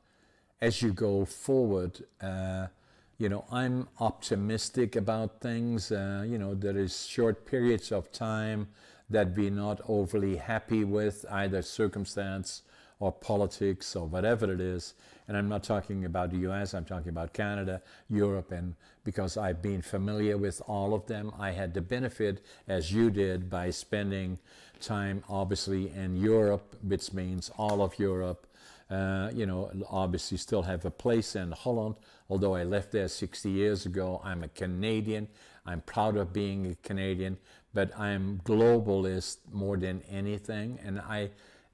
as you go forward, I'm optimistic about things. There is short periods of time that we're not overly happy with, either circumstance or politics or whatever it is. And I'm not talking about the US, I'm talking about Canada, Europe, and because I've been familiar with all of them, I had the benefit, as you did, by spending time obviously in Europe, which means all of Europe. Obviously still have a place in Holland, although I left there 60 years ago. I'm a Canadian. I'm proud of being a Canadian, but I'm globalist more than anything, and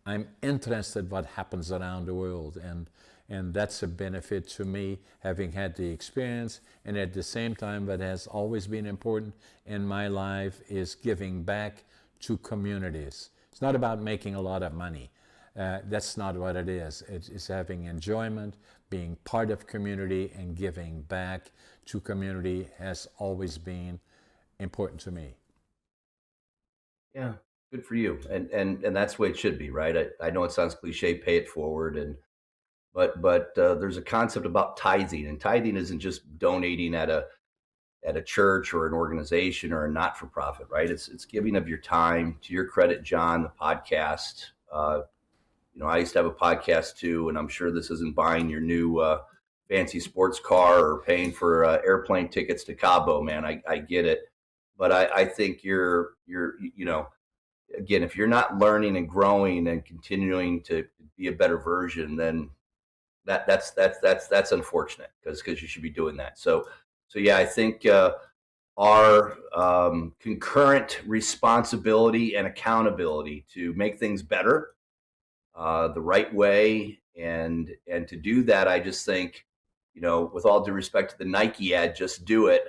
I'm interested what happens around the world, and that's a benefit to me, having had the experience. And at the same time, what has always been important in my life is giving back to communities. It's not about making a lot of money. That's not what it is. It's having enjoyment, being part of community, and giving back to community has always been important to me. Yeah, good for you. And that's the way it should be, right? I know it sounds cliche, pay it forward, but there's a concept about tithing, and tithing isn't just donating at a church or an organization or a not-for-profit, right? It's giving of your time. To your credit, John, the podcast. I used to have a podcast too, and I'm sure this isn't buying your new fancy sports car or paying for airplane tickets to Cabo, man. I get it, but I think you're again, if you're not learning and growing and continuing to be a better version, then that's unfortunate, because you should be doing that. So yeah, I think our concurrent responsibility and accountability to make things better the right way, and to do that, I just think, with all due respect to the Nike ad, just do it.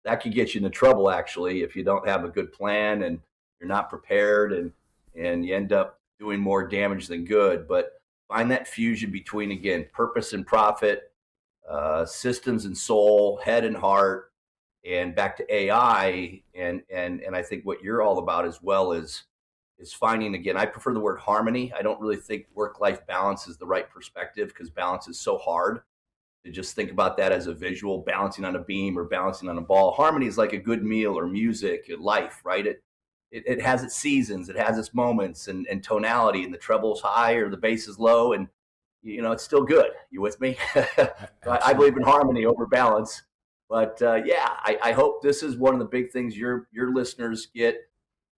That could get you into trouble, actually, if you don't have a good plan and you're not prepared, and you end up doing more damage than good. But find that fusion between, again, purpose and profit, systems and soul, head and heart, and back to AI. And I think what you're all about as well is finding, again, I prefer the word harmony. I don't really think work-life balance is the right perspective, because balance is so hard to just think about that as a visual, balancing on a beam or balancing on a ball. Harmony is like a good meal or music, life, right? It has its seasons, it has its moments, and tonality, and the treble's high or the bass is low, and it's still good. You with me? I believe in harmony over balance. But yeah, I hope this is one of the big things your listeners get.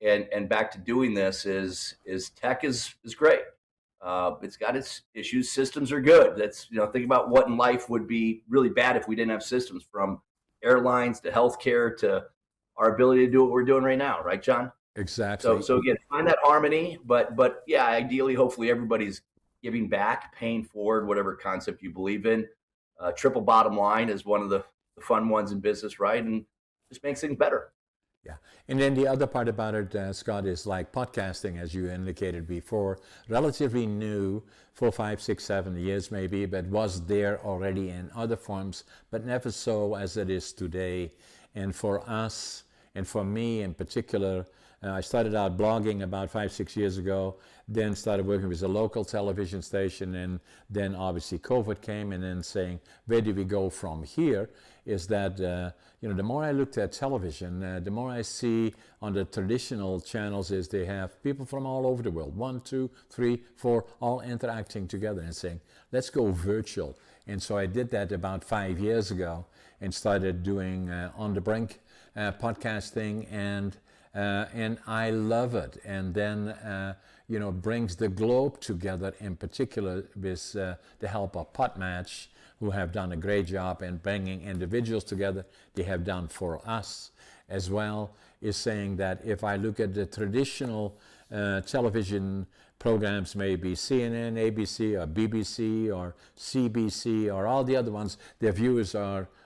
And back to doing this is tech is great. It's got its issues. Systems are good. That's, think about what in life would be really bad if we didn't have systems, from airlines to healthcare to our ability to do what we're doing right now. Right, John? Exactly. So again, find that harmony, but yeah, ideally, hopefully everybody's giving back, paying forward whatever concept you believe in. Triple bottom line is one of the fun ones in business, right? And just makes things better. Yeah. And then the other part about it, Scott, is like podcasting, as you indicated before, relatively new, 4, 5, 6, 7 years maybe, but was there already in other forms, but never so as it is today. And for us, and for me in particular, I started out blogging about 5, 6 years ago, then started working with a local television station, and then obviously COVID came, and then saying, where do we go from here? Is that, the more I looked at television, the more I see on the traditional channels is they have people from all over the world, 1, 2, 3, 4, all interacting together and saying, let's go virtual. And so I did that about 5 years ago and started doing On the Brink podcasting, and I love it. And then, brings the globe together, in particular with the help of Podmatch, who have done a great job in bringing individuals together. They have done for us as well, is saying that if I look at the traditional television programs, maybe CNN, ABC, or BBC, or CBC, or all the other ones, their viewers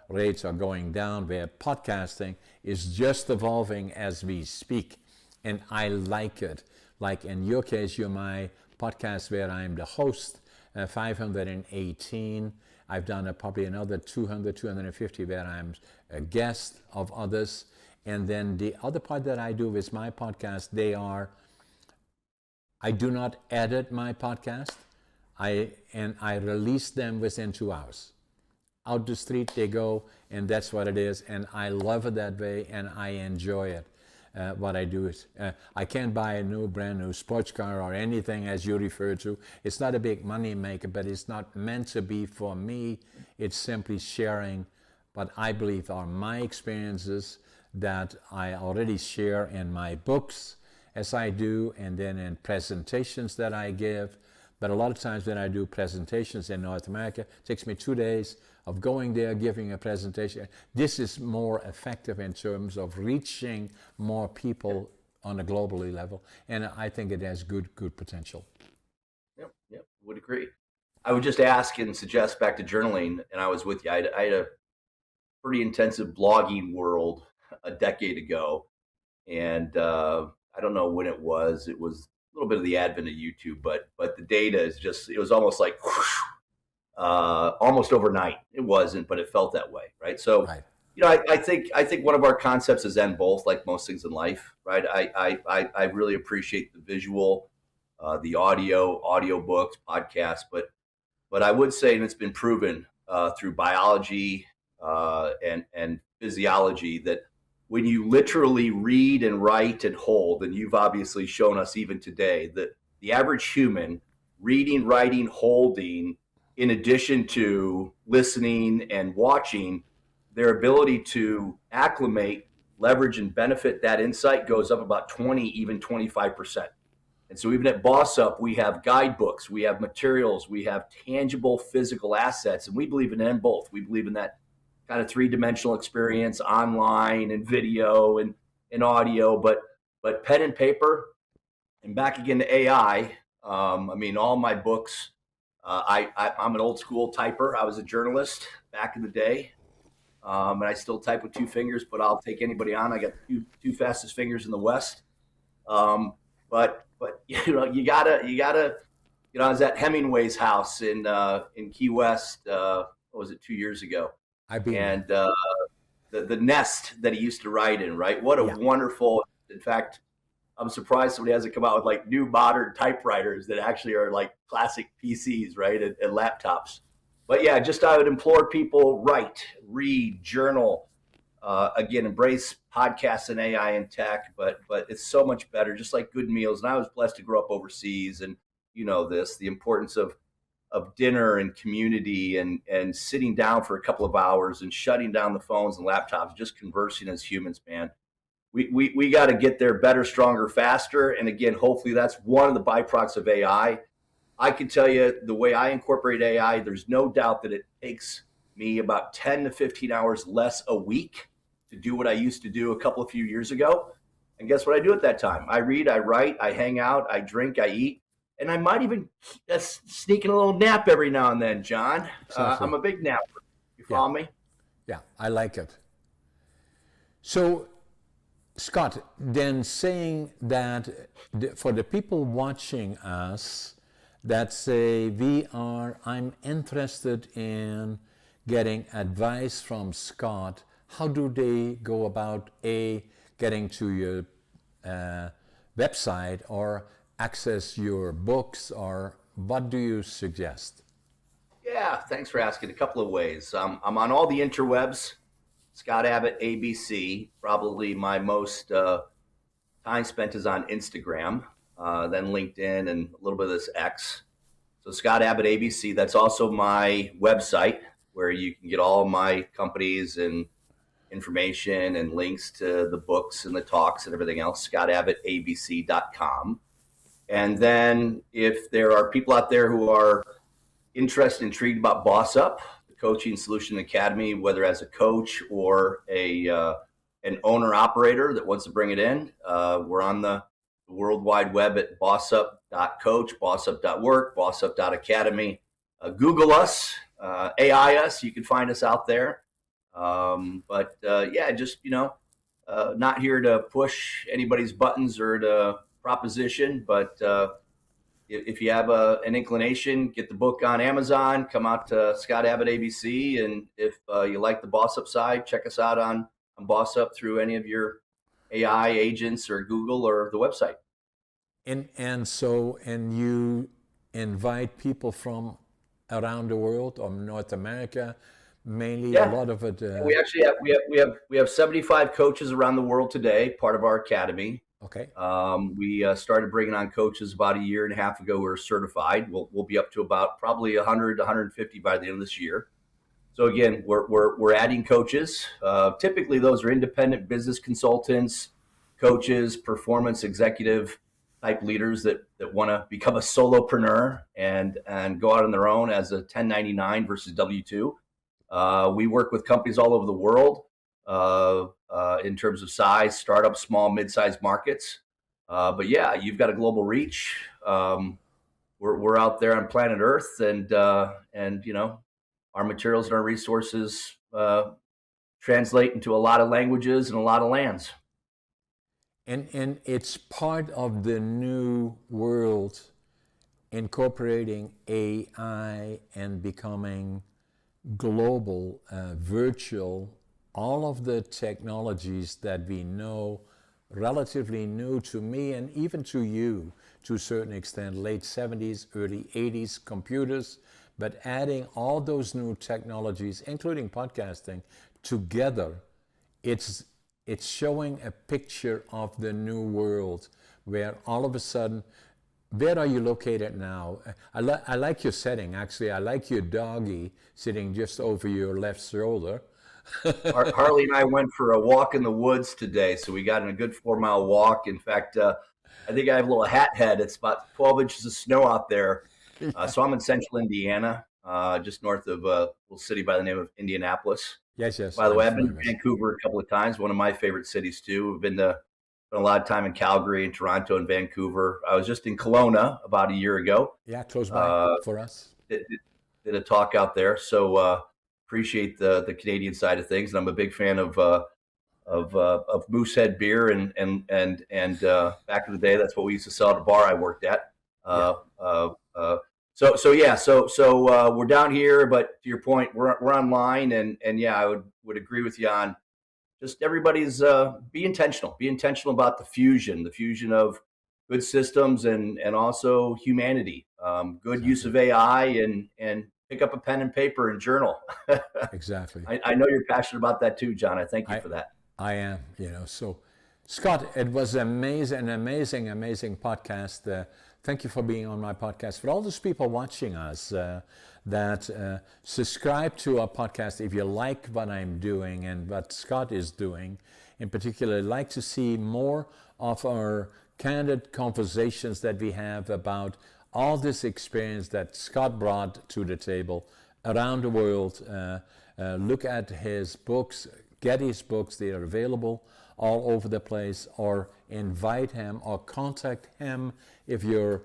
rates are going down, where podcasting is just evolving as we speak. And I like it. Like in your case, you're my podcast where I'm the host, 518. I've done probably another 200, 250 where I'm a guest of others. And then the other part that I do with my podcast, I do not edit my podcast. I release them within 2 hours. Out the street they go, and that's what it is. And I love it that way, and I enjoy it. What I do is, I can't buy a brand new sports car or anything, as you refer to. It's not a big money maker, but it's not meant to be for me. It's simply sharing what I believe are my experiences that I already share in my books, as I do, and then in presentations that I give. But a lot of times when I do presentations in North America, it takes me 2 days of going there, giving a presentation. This is more effective in terms of reaching more people on a globally level, and I think it has good potential. Yep, would agree. I would just ask and suggest back to journaling, and I was with you. I had a pretty intensive blogging world a decade ago, and I don't know when it was. It was a little bit of the advent of YouTube, but the data is just, it was almost like whoosh, almost overnight. It wasn't, but it felt that way, right? So, right. I think one of our concepts is end both, like most things in life, right? I really appreciate the visual, the audio books, podcasts, but I would say, and it's been proven through biology and physiology, that when you literally read and write and hold, and you've obviously shown us even today that the average human reading, writing, holding, in addition to listening and watching, their ability to acclimate, leverage, and benefit that insight goes up about 20, even 25%. And so even at BOS-UP, we have guidebooks, we have materials, we have tangible physical assets, and we believe in both. We believe in that kind of three-dimensional experience, online and video and audio, but pen and paper, and back again to AI. All my books, I'm an old school typer. I was a journalist back in the day, and I still type with 2 fingers, but I'll take anybody on. I got two fastest fingers in the West. But you gotta, I was at Hemingway's house in Key West. What was it, 2 years ago? And the nest that he used to write in, right? What a wonderful. In fact, I'm surprised somebody hasn't come out with like new modern typewriters that actually are like classic PCs, right, and laptops. But yeah, just I would implore people: write, read, journal. Again, embrace podcasts and AI and tech, but it's so much better. Just like good meals. And I was blessed to grow up overseas, and the importance of dinner and community and sitting down for a couple of hours and shutting down the phones and laptops, just conversing as humans, man. We got to get there better, stronger, faster. And again, hopefully that's one of the byproducts of AI. I can tell you the way I incorporate AI, there's no doubt that it takes me about 10 to 15 hours less a week to do what I used to do a few years ago. And guess what I do at that time? I read, I write, I hang out, I drink, I eat, and I might even sneak in a little nap every now and then, John. Exactly. I'm a big napper. You Yeah. follow me? Yeah. I like it. So, Scott, then saying that for the people watching us that say I'm interested in getting advice from Scott, how do they go about getting to your website or access your books, or what do you suggest? Yeah, thanks for asking. A couple of ways. I'm on all the interwebs. Scott Abbott ABC. Probably my most time spent is on Instagram, then LinkedIn, and a little bit of this X. So Scott Abbott ABC. That's also my website where you can get all my companies and information and links to the books and the talks and everything else. ScottAbbottABC.com. And then if there are people out there who are interested, intrigued about BOS-UP, the Coaching Solution Academy, whether as a coach or an owner operator that wants to bring it in, we're on the World Wide Web at bossup.coach, bossup.work, bossup.academy. Google us, AI us. You can find us out there. Yeah, just not here to push anybody's buttons or to proposition, but if you have an inclination, get the book on Amazon, come out to Scott Abbott ABC. And if you like the BOS-UP side, check us out on BOS-UP through any of your AI agents or Google or the website. And you invite people from around the world or North America, mainly. Yeah. A lot of it. We actually have 75 coaches around the world today, part of our academy. Okay. We started bringing on coaches about a year and a half ago who are certified. We'll be up to about probably 100 to 150 by the end of this year. So again, we're adding coaches. Typically, those are independent business consultants, coaches, performance executive type leaders that want to become a solopreneur and go out on their own as a 1099 versus W-2. We work with companies all over the world. In terms of size, startup, small, mid-sized markets. But yeah, you've got a global reach. We're out there on planet Earth, and our materials and our resources translate into a lot of languages and a lot of lands. And it's part of the new world, incorporating AI and becoming global, virtual. All of the technologies that we know, relatively new to me and even to you to a certain extent, late 70s, early 80s computers, but adding all those new technologies, including podcasting, together, it's showing a picture of the new world where all of a sudden, where are you located now? I like your setting, actually. I like your doggy sitting just over your left shoulder. Harley and I went for a walk in the woods today, so we got in a good 4-mile walk. In fact, I think I have a little hat head. It's about 12 inches of snow out there. So I'm in central Indiana, just north of a little city by the name of Indianapolis. Yes. By the way, I've been to Vancouver a couple of times, one of my favorite cities too. We've spent a lot of time in Calgary and Toronto and Vancouver. I was just in Kelowna about a year ago. Yeah, close by for us. Did a talk out there. So appreciate the Canadian side of things, and I'm a big fan of Moosehead beer and back in the day, that's what we used to sell at a bar I worked at. So we're down here, but to your point, we're online, and yeah, I would agree with you on just everybody's be intentional about the fusion of good systems and also humanity, good use of AI and pick up a pen and paper and journal. Exactly. I know you're passionate about that too, John. I thank you for that. I am, so Scott, it was an amazing podcast. Thank you for being on my podcast. For all those people watching us that subscribe to our podcast, if you like what I'm doing and what Scott is doing, in particular, I'd like to see more of our candid conversations that we have about all this experience that Scott brought to the table around the world. Look at his books, get his books, they are available all over the place, or invite him or contact him if you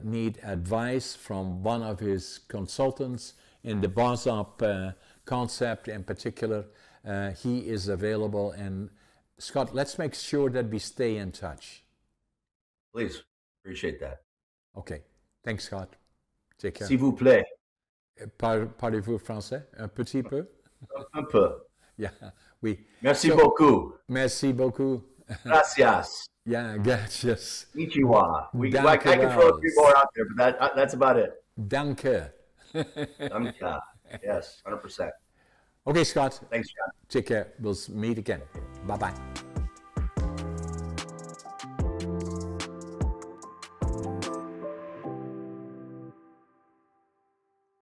need advice from one of his consultants in the BOS-UP concept in particular. He is available. And Scott, let's make sure that we stay in touch. Please, appreciate that. Okay, thanks Scott. Take care. S'il vous plaît. Parlez-vous français un petit peu? Un peu. Yeah, oui. Merci beaucoup. Merci beaucoup. Gracias. Yeah, gracias. Konnichiwa. I can throw a few more out there, but that's about it. Danke. Danke. Yes, 100%. Okay, Scott. Thanks, John. Take care. We'll meet again. Bye-bye.